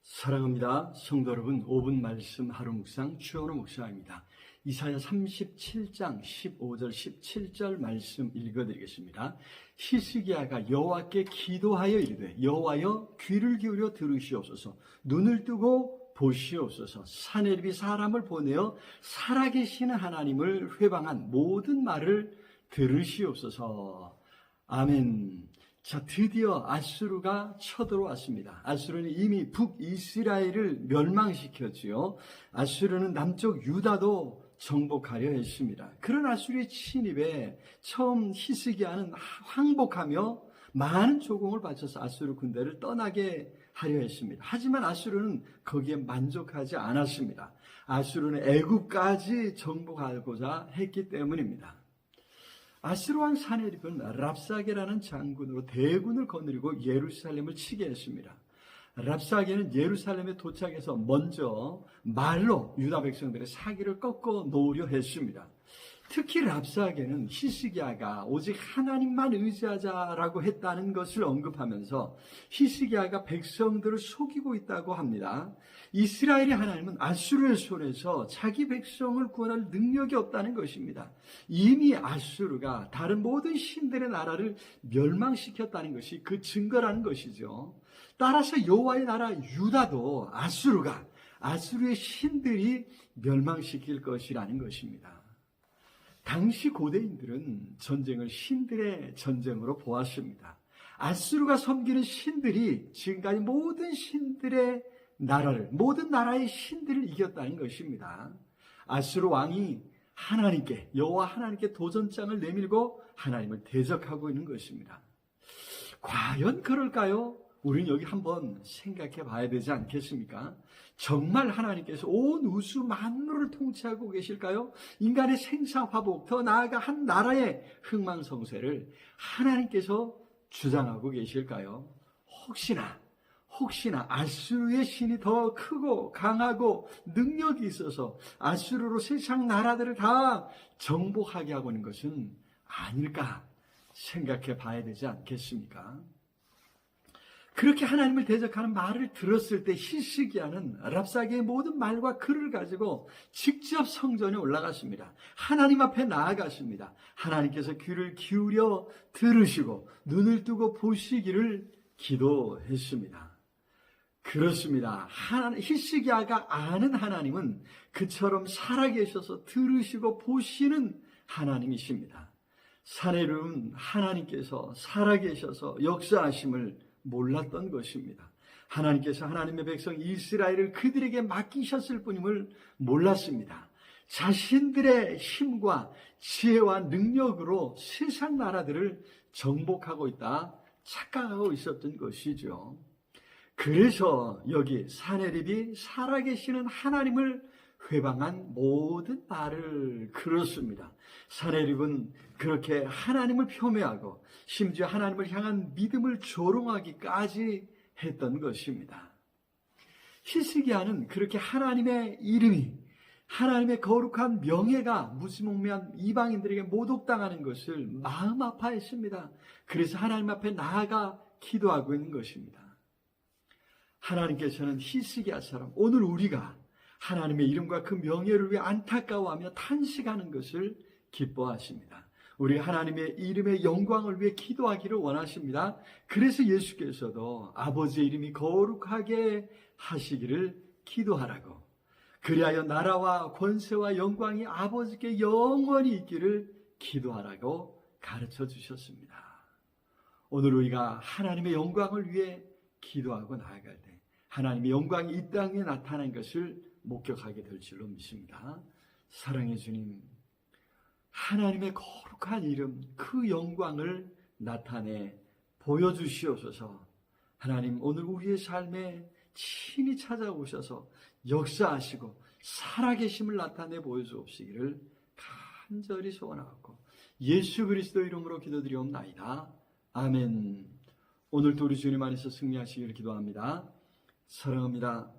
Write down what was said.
사랑합니다. 성도 여러분, 5분 말씀 하루 묵상 주현우 목사입니다. 이사야 37장 15절 17절 말씀 읽어드리겠습니다. 히스기야가 여호와께 기도하여 이르되 여호와여 귀를 기울여 들으시옵소서, 눈을 뜨고 보시옵소서. 사내립이 사람을 보내어 살아계시는 하나님을 회방한 모든 말을 들으시옵소서. 아멘. 자, 드디어 아수르가 쳐들어왔습니다. 아수르는 이미 북이스라엘을 멸망시켰지요. 아수르는 남쪽 유다도 정복하려 했습니다. 그런 아수르의 침입에 처음 히스기야는 항복하며 많은 조공을 바쳐서 아수르 군대를 떠나게 하려 했습니다. 하지만 아수르는 거기에 만족하지 않았습니다. 아수르는 애굽까지 정복하고자 했기 때문입니다. 아수르 왕 사네립은 랍사게라는 장군으로 대군을 거느리고 예루살렘을 치게 했습니다. 랍사게는 예루살렘에 도착해서 먼저 말로 유다 백성들의 사기를 꺾어 놓으려 했습니다. 특히 랍사게는 히스기야가 오직 하나님만 의지하자라고 했다는 것을 언급하면서 히스기야가 백성들을 속이고 있다고 합니다. 이스라엘의 하나님은 아수르의 손에서 자기 백성을 구원할 능력이 없다는 것입니다. 이미 아수르가 다른 모든 신들의 나라를 멸망시켰다는 것이 그 증거라는 것이죠. 따라서 여호와의 나라 유다도 아수르의 신들이 멸망시킬 것이라는 것입니다. 당시 고대인들은 전쟁을 신들의 전쟁으로 보았습니다. 아수르가 섬기는 신들이 지금까지 모든 신들의 나라를, 모든 나라의 신들을 이겼다는 것입니다. 아수르 왕이 여호와 하나님께 도전장을 내밀고 하나님을 대적하고 있는 것입니다. 과연 그럴까요? 우리는 여기 한번 생각해 봐야 되지 않겠습니까? 정말 하나님께서 온 우주 만물을 통치하고 계실까요? 인간의 생사화복, 더 나아가 한 나라의 흥망성쇠를 하나님께서 주장하고 계실까요? 혹시나 아수르의 신이 더 크고 강하고 능력이 있어서 아수르로 세상 나라들을 다 정복하게 하고 있는 것은 아닐까 생각해 봐야 되지 않겠습니까? 그렇게 하나님을 대적하는 말을 들었을 때 히스기야는 랍사게의 모든 말과 글을 가지고 직접 성전에 올라갔습니다. 하나님 앞에 나아갔습니다. 하나님께서 귀를 기울여 들으시고 눈을 뜨고 보시기를 기도했습니다. 그렇습니다. 히스기야가 아는 하나님은 그처럼 살아계셔서 들으시고 보시는 하나님이십니다. 사내립은 하나님께서 살아계셔서 역사하심을 몰랐던 것입니다. 하나님께서 하나님의 백성 이스라엘을 그들에게 맡기셨을 뿐임을 몰랐습니다. 자신들의 힘과 지혜와 능력으로 세상 나라들을 정복하고 있다 착각하고 있었던 것이죠. 그래서 여기 사내립이 살아계시는 하나님을 회방한 모든 말을 그렇습니다. 사내립은 그렇게 하나님을 폄훼하고 심지어 하나님을 향한 믿음을 조롱하기까지 했던 것입니다. 히스기야는 그렇게 하나님의 이름이, 하나님의 거룩한 명예가 무지몽매한 이방인들에게 모독당하는 것을 마음 아파했습니다. 그래서 하나님 앞에 나아가 기도하고 있는 것입니다. 하나님께서는 히스기야처럼 오늘 우리가 하나님의 이름과 그 명예를 위해 안타까워하며 탄식하는 것을 기뻐하십니다. 우리 하나님의 이름의 영광을 위해 기도하기를 원하십니다. 그래서 예수께서도 아버지의 이름이 거룩하게 하시기를 기도하라고, 그리하여 나라와 권세와 영광이 아버지께 영원히 있기를 기도하라고 가르쳐 주셨습니다. 오늘 우리가 하나님의 영광을 위해 기도하고 나아갈 때 하나님의 영광이 이 땅에 나타난 것을 목격하게 될 줄로 믿습니다. 사랑의 주님, 하나님의 거룩한 이름, 그 영광을 나타내 보여주시옵소서. 하나님, 오늘 우리의 삶에 친히 찾아오셔서 역사하시고 살아계심을 나타내 보여주옵시기를 간절히 소원하고 예수 그리스도 이름으로 기도드리옵나이다. 아멘. 오늘도 우리 주님 안에서 승리하시기를 기도합니다. 사랑합니다.